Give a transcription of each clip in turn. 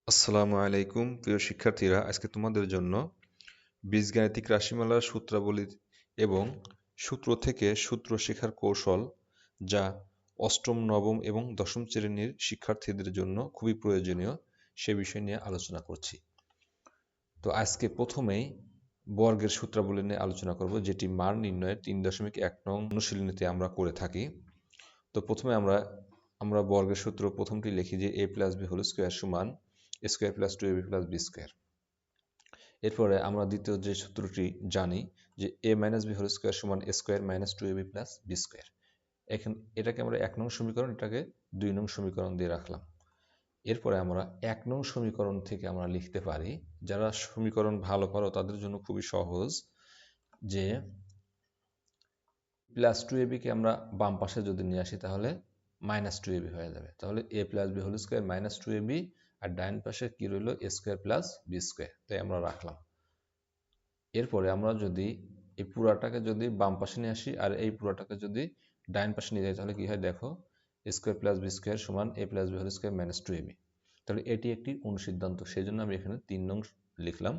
আসসালামু আলাইকুম প্রিয় শিক্ষার্থীরা, আজকে তোমাদের জন্য বীজগাণিতিক রাশিমালার সূত্রাবলী এবং সূত্র থেকে সূত্র শেখার কৌশল, যা অষ্টম, নবম এবং দশম শ্রেণীর শিক্ষার্থীদের জন্য খুবই প্রয়োজনীয়, সে বিষয় নিয়ে আলোচনা করছি। তো আজকে প্রথমেই বর্গের সূত্রাবলী নিয়ে আলোচনা করব, যেটি মান নির্ণয়ের 3.1 নং অনুশীলনীতে আমরা করে থাকি। তো প্রথমে আমরা বর্গের সূত্র প্রথমটি লিখি যে a plus b whole square সমান a square plus 2ab plus b square. এরপরে আমরা দ্বিতীয় যে সূত্রটি জানি যে a minus b whole square সমান a square minus 2ab plus b square. এটাকে আমরা 1 নং সমীকরণ, এটাকে 2 নং সমীকরণ দিয়ে রাখলাম। এরপরে আমরা 1 নং সমীকরণ থেকে আমরা লিখতে পারি, যারা সমীকরণ ভালো পারো তাদের জন্য খুবই সহজ, যে প্লাস 2ab কে আমরা বাম পাশে যদি নিয়ে আসি তাহলে মাইনাস 2ab হয়ে যাবে। তাহলে a plus b whole square minus 2ab, আর ডাইন পাশে কি রইল a square plus b square, তাই আমরা রাখলাম। এরপরে আমরা যদি এই পুরাটাকে যদি বাম পাশে নিয়ে আসি আর এই পুরাটাকে যদি ডাইন পাশে নিয়ে যাই তাহলে কি হয় দেখো, a square plus b square সমান a plus b whole square minus 2ab। তাহলে এটি একটি অনুসিদ্ধান্ত, সেই জন্য আমি এখানে 3 নং লিখলাম।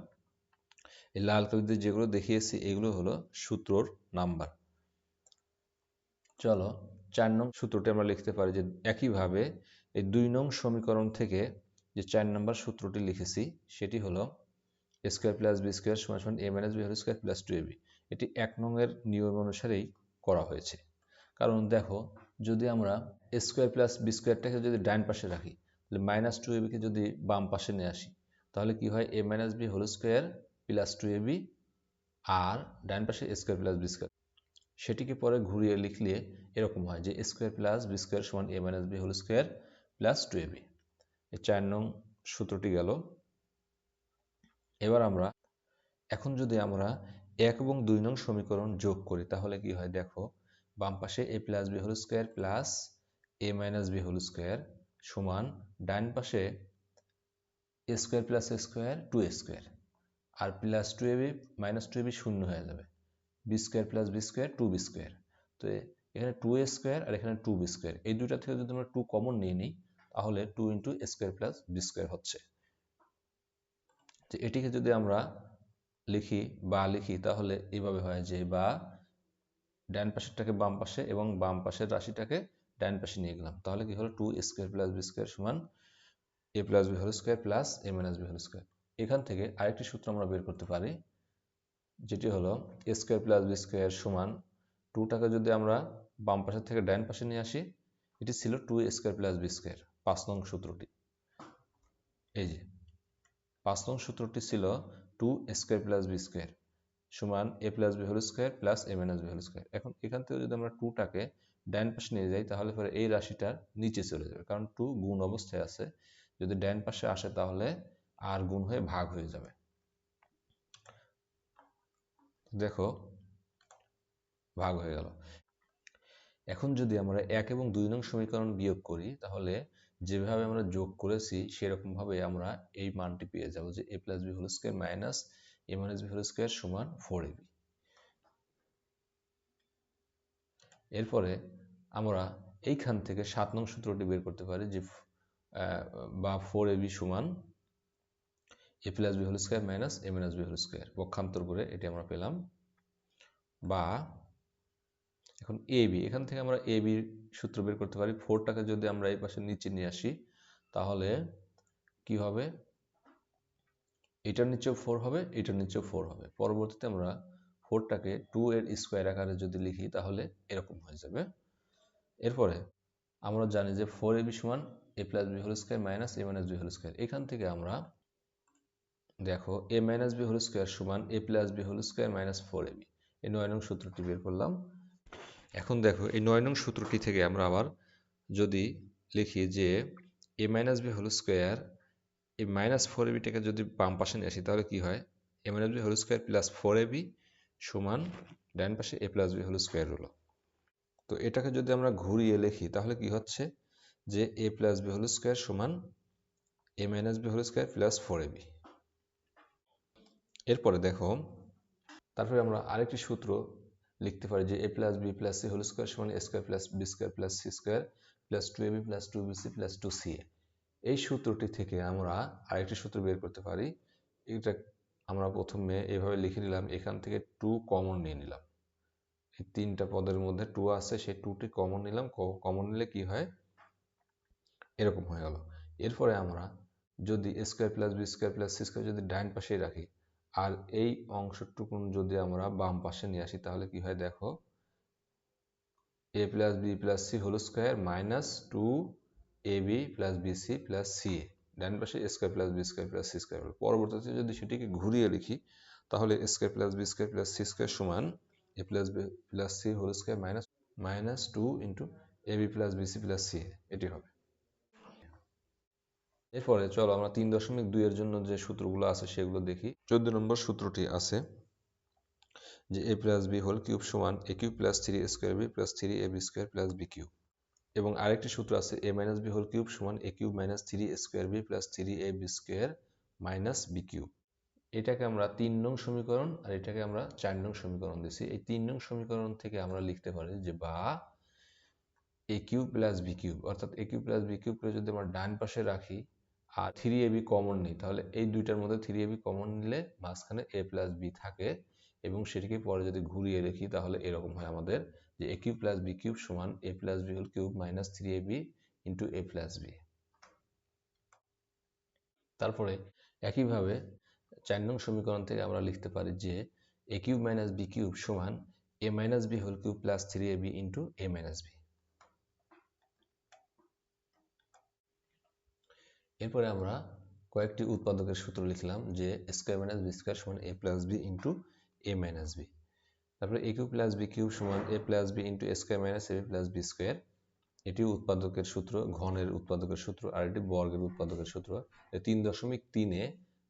এই লাল কালি দিয়ে যেগুলো দেখিয়েছি এগুলো হলো সূত্রর নাম্বার। চলো 4 নং সূত্রটি আমরা লিখতে পারি যে একইভাবে এই 2 নং সমীকরণ থেকে যে 4 নম্বর সূত্রটি লিখেছি সেটি হলো a square plus b square সমান a minus b whole square plus 2ab। এটি 1 নং এর নিয়ম অনুসারেই করা হয়েছে। কারণ দেখো, যদি আমরা a স্কোয়ার প্লাস b স্কোয়ারটাকে যদি ডান পাশে রাখি, তাহলে মাইনাস 2ab কে যদি বাম পাশে নিয়ে আসি তাহলে কি হয়, a minus b whole square plus 2ab, আর ডান পাশে a square plus b square, সেটিকে পরে ঘুরিয়ে লিখলে এরকম হয় যে a square plus b square সমান a minus b whole square plus 2ab। এই 4 নং সূত্রটি গেল। এবার এখন যদি আমরা 1 এবং 2 নং সমীকরণ যোগ করি তাহলে কি হয় দেখো, বাম পাশে a plus b whole square plus a minus b whole square সমান ডান পাশে a square plus a square 2a square, আর প্লাস 2ab মাইনাস 2ab শূন্য হয়ে যাবে, B square plus B square 2b square. তো এখানে 2a স্কোয়ার আর এখানে 2b স্কোয়ার, এই দুইটা থেকে যদি আমরা 2 কমন নিয়ে নিই তাহলে 2 into a square plus B square হচ্ছে। তো এটিকে যদি আমরা লিখি তাহলে এইভাবে হয় যে, বা ডান পাশেরটাকে বাম পাশে এবং বাম পাশের রাশিটাকে ডান পাশে নিয়ে গেলাম, তাহলে কি হলো 2 স্কোয়ার প্লাস বি স্কোয়ার সমান a plus B whole square plus a minus B whole square. এখান থেকে আরেকটি সূত্র আমরা বের করতে পারি, যেটি হলো a square plus B square সমান 2টাকে যদি আমরা বাম পাশের থেকে ডান পাশে নিয়ে আসি, এটি ছিল 2 স্কোয়ার প্লাস বি স্কোয়ার, 5 নং সূত্রটি। এই যে 5 নং সূত্রটি ছিল 2 স্কোয়ার প্লাস বি স্কোয়ার সমান a plus B whole square plus a minus B whole square. এখন এখান থেকে যদি আমরা 2টাকে ডান পাশে নিয়ে যাই তাহলে পরে এই রাশিটার নিচে চলে যাবে, কারণ 2 গুণ অবস্থায় আছে, যদি ডান পাশে আসে তাহলে আর গুণ হয়ে ভাগ হয়ে যাবে। দেখো ভাগ হয়ে গেল। এখন যদি আমরা 1 এবং 2 নং সমীকরণ বিয়োগ করি তাহলে যেভাবে আমরা যোগ করেছি সেরকমভাবে আমরা এই মানটি পেয়ে যাব যে a plus B whole square minus a minus B whole square সমান 4ab। এরপরে আমরা এইখান থেকে 7 নং সূত্রটি বের করতে পারি যে বা 4ab সমান a plus B whole square minus a minus B whole square, পক্ষান্তর করে এটি আমরা পেলাম। বা এখন ab, এখান থেকে আমরা ab সূত্র বের করতে পারি, 4টাকে যদি আমরা এই পাশে নিচে নিয়ে আসি তাহলে কি হবে, এটার নিচেও 4 হবে, এটার নিচেও 4 হবে। পরবর্তীতে আমরা 4টাকে 2 এর স্কোয়ার আকারে যদি লিখি তাহলে এরকম হয়ে যাবে। এরপরে আমরা জানি যে 4ab সমান a plus B whole square minus a minus B whole square. এখান থেকে আমরা দেখো a minus B whole square সমান a plus B whole square minus 4ab, এই 9 নং সূত্রটি বের করলাম। এখন দেখো এই 9 নং সূত্রটি থেকে আমরা আবার যদি লিখি যে a minus B whole square, এই মাইনাস 4abটাকে যদি বাম পাশে নিয়ে আসি তাহলে কি হয়, a minus B whole square plus 4ab সমান ডান পাশে a plus B whole square হলো। তো এটাকে যদি আমরা ঘুরিয়ে লিখি তাহলে কি হচ্ছে যে a plus B whole square সমান a minus B whole square plus 4ab। এরপরে দেখো, তারপরে আমরা আরেকটি সূত্র লিখতে পারি যে a plus B plus C whole square সমান a square plus B square plus C square plus 2ab plus 2bc plus 2ca। এই সূত্রটি থেকে আমরা আরেকটি সূত্র বের করতে পারি। এটা আমরা প্রথমে এভাবে লিখে নিলাম, এখান থেকে 2 কমন নিয়ে নিলাম। এই তিনটা পদের মধ্যে 2 আছে, সেই 2টি কমন নিলাম। কমন নিলে কি হয়, এরকম হয়ে গেল। এরপরে আমরা যদি a square plus b square plus c square যদি ডান পাশে রাখি আর এই অংশটুকু যদি আমরা বাম পাশে নিয়ে আসি, তাহলে কি হয় দেখো, a plus b plus c whole square minus 2ab plus bc plus ca, ডান পাশে a square plus b square plus c square. পরবর্তীতে যদি সেটিকে ঘুরিয়ে লিখি, তাহলে a square plus b square plus c square সমান a plus b plus c whole square minus 2 into ab plus bc plus ca, এটি হবে। এরপরে চলো আমরা 3.2 এর জন্য যে সূত্রগুলো আছে সেগুলো দেখি। 14 নম্বর সূত্রটি আছে যে a plus b whole cube সমান a cube plus 3 square b plus 3ab square plus b cube. এবং আরেকটি সূত্র আছে a minus b whole cube সমান a cube minus 3 square b plus 3ab square minus b cube. এটাকে আমরা 3 নং সমীকরণ আর এটাকে আমরা 4 নং সমীকরণ দিছি। এই 3 নং সমীকরণ থেকে আমরা লিখতে পারি যে বা a cube plus b cube, অর্থাৎ a cube plus b cube করে যদি আমরা ডান পাশে রাখি আর 3ab কমন নিই, তাহলে এই দুইটার মধ্যে 3ab কমন নিলে মাঝখানে a প্লাস b থাকে এবং সেটিকে পরে যদি ঘুরিয়ে লিখি তাহলে এরকম হয় আমাদের যে a cube plus b cube সমান a plus b whole cube minus 3ab into a plus b। তারপরে একইভাবে 4 নং সমীকরণ থেকে আমরা লিখতে পারি যে a cube minus b cube সমান a minus b whole cube plus 3ab into a minus b। এরপরে আমরা কয়েকটি উৎপাদকের সূত্র লিখলাম যে স্কয়ার মাইনাস বি স্কয়ার সমান a plus b into a minus b। তারপরে a cube plus b cube সমান a plus b into square minus ab plus b square, এটি উৎপাদকের সূত্র, ঘনের উৎপাদকের সূত্র, আর এটি বর্গের উৎপাদকের সূত্র। 3.3-এ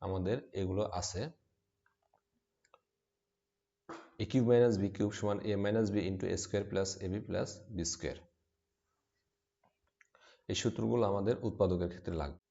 আমাদের এগুলো আছে। a cube minus b cube সমান a minus b into a square plus ab plus b square. এই সূত্রগুলো আমাদের উৎপাদকের ক্ষেত্রে লাগবে।